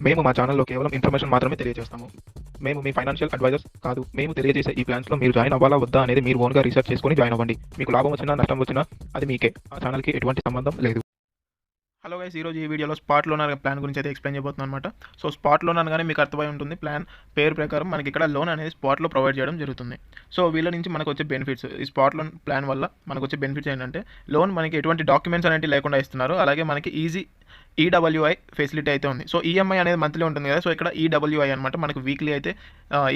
మేము మా ఛానల్‌లో కేవలం ఇన్ఫర్మేషన్ మాత్రమే తెలియజేస్తాము. మేము మీ ఫైనాన్షియల్ అడ్వైజర్స్ కాదు. మేము తెలియజేసే ఈ ప్లాన్స్‌లో మీరు జాయిన్ అవ్వాలా వద్దా అనేది మీరు ఓన్‌గా రీసెర్చ్ చేసుకొని జాయిన్ అవ్వండి. మీకు లాభం వచ్చినా, నష్టం వచ్చినా అది మీకే. ఆ ఛానల్‌కి ఎటువంటి సంబంధం లేదు. హలో గైస్, ఈరోజు ఈ వీడియోలో స్పాట్ లోన్ అనే ప్లాన్ గురించి అయితే ఎక్స్ప్లెయిన్ చేయబోతున్నాను అనమాట. సో స్పాట్ లోన్ అనగానే మీకు అర్థమై ఉంటుంది, ప్లాన్ పేరు ప్రకారం మనకి ఇక్కడ లోన్ అనేది స్పాట్లో ప్రొవైడ్ చేయడం జరుగుతుంది. సో వీళ్ళ నుంచి మనకు వచ్చే బెనిఫిట్స్, ఈ స్పాట్ లోన్ ప్లాన్ వల్ల మనకు వచ్చే బెనిఫిట్స్ ఏంటంటే, లోన్ మనకి ఎటువంటి డాక్యుమెంట్స్ అనేవి లేకుండా ఇస్తున్నారు. అలాగే మనకి ఈజీ ఈడబ్ల్యూఐ ఫెసిలిటీ అయితే ఉంది. సో ఈఎంఐ అనేది మంత్లీ ఉంటుంది కదా, సో ఇక్కడ ఈడబ్ల్యూఐ అనమాట మనకు వీక్లీ అయితే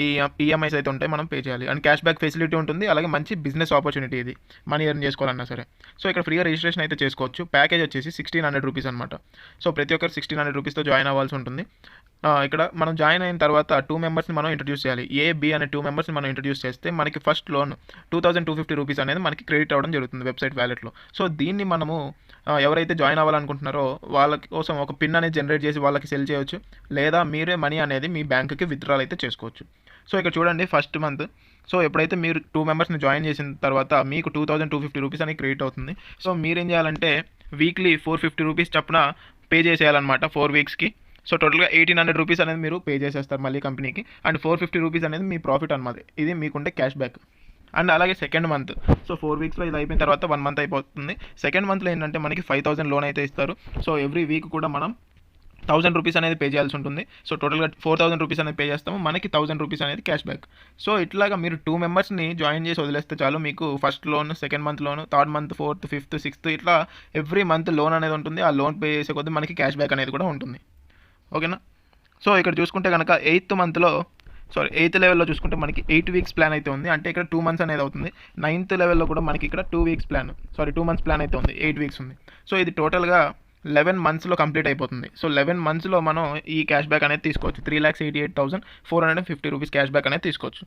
ఈ ఈఎంఐస్ అయితే ఉంటాయి, మనం పే చేయాలి. అండ్ క్యాష్ బ్యాక్ ఫెసిలిటీ ఉంటుంది. అలాగే మంచి బిజినెస్ ఆపర్చునిటీ ఇది, మనీ ఎర్న్ చేసుకోవాలన్నా సరే. సో ఇక్కడ ఫ్రీగా రిజిస్ట్రేషన్ అయితే చేసుకోవచ్చు. ప్యాకేజ్ వచ్చేసి 1600 రూపీస్ అనమాట. సో ప్రతి ఒక్కరు 1600 రూపీస్తో జాయిన్ అవ్వాల్సి ఉంటుంది. ఇక్కడ మనం జాయిన్ అయిన తర్వాత 2 మెంబర్స్ని మనం ఇంట్రడ్యూస్ చేయాలి. ఏ, బి అనే 2 మెంబర్స్ని మనం ఇంట్రడ్యూస్ చేస్తే మనకి ఫస్ట్ లోన్ 2250 రూపీస్ అనేది మనకి క్రెడిట్ అవ్వడం జరుగుతుంది వెబ్సైట్ వ్యాలెట్లో. సో దీన్ని మనము ఎవరైతే జాయిన్ అవ్వాలనుకుంటున్నారో వాళ్ళ కోసం ఒక పిన్ అనేది జనరేట్ చేసి వాళ్ళకి సెల్ చేయొచ్చు, లేదా మీరే మనీ అనేది మీ బ్యాంకుకి విత్డ్రాల్ అయితే చేసుకోవచ్చు. సో ఇక్కడ చూడండి, ఫస్ట్ మంత్ సో ఎప్పుడైతే మీరు 2 మెంబర్స్ని జాయిన్ చేసిన తర్వాత మీకు 2250 రూపీస్ అనేది క్రెడిట్ అవుతుంది. సో మీరేం చేయాలంటే వీక్లీ 450 రూపీస్ చొప్పున పే చేసేయాలన్నమాట 4 వీక్స్కి. సో టోటల్గా 1800 రూపీస్ అనేది మీరు పే చేసేస్తారు మళ్ళీ కంపెనీకి. అండ్ 450 రూపీస్ అనేది మీ ప్రాఫిట్ అనమాట. ఇది మీకుంటే క్యాష్ బ్యాక్. అండ్ అలాగే సెకండ్ మంత్, సో 4 వీక్స్లో ఇది అయిపోయిన తర్వాత 1 మంత్ అయిపోతుంది. సెకండ్ మంత్లో ఏంటంటే మనకి 5000 లోన్ అయితే ఇస్తారు. సో ఎవ్రీ వీక్ కూడా మనం 1000 రూపీస్ అనేది పే చేయాల్సి ఉంటుంది. సో టోటల్గా 4000 రూపీస్ అనేది పే చేస్తాము, మనకి 1000 రూపీస్ అనేది క్యాష్ బ్యాక్. సో ఇట్లాగా మీరు 2 మెంబర్స్ని జాయిన్ చేసి వదిలేస్తే చాలు, మీకు first loan, second month loan, third month, fourth, fifth, sixth ఇట్లా ఎవ్రీ మంత్ లోన్ అనేది ఉంటుంది. ఆ లోన్ పే చేసే కొద్దీ మనకి క్యాష్ బ్యాక్ అనేది కూడా ఉంటుంది. ఓకేనా? సో ఇక్కడ చూసుకుంటే కనుక ఎయిత్ లెవెల్లో చూసుకుంటే మనకి 8 వీక్స్ ప్లాన్ అయితే ఉంది. అంటే ఇక్కడ 2 మంత్స్ అనేది అవుతుంది. 9th లెవెల్లో కూడా మనకి ఇక్కడ 2 మంత్స్ ప్లాన్ అయితే ఉంది. 8 వీక్స్ ఉంది. సో ఇది టోటల్గా 11 మంత్స్లో కంప్లీట్ అయిపోతుంది. సో 11 మంత్స్లో మనం ఈ క్యాష్ బ్యాక్ అనేది తీసుకోవచ్చు. 3,88,450 రూపీస్ క్యాష్ బ్యాక్ అనేది తీసుకోవచ్చు.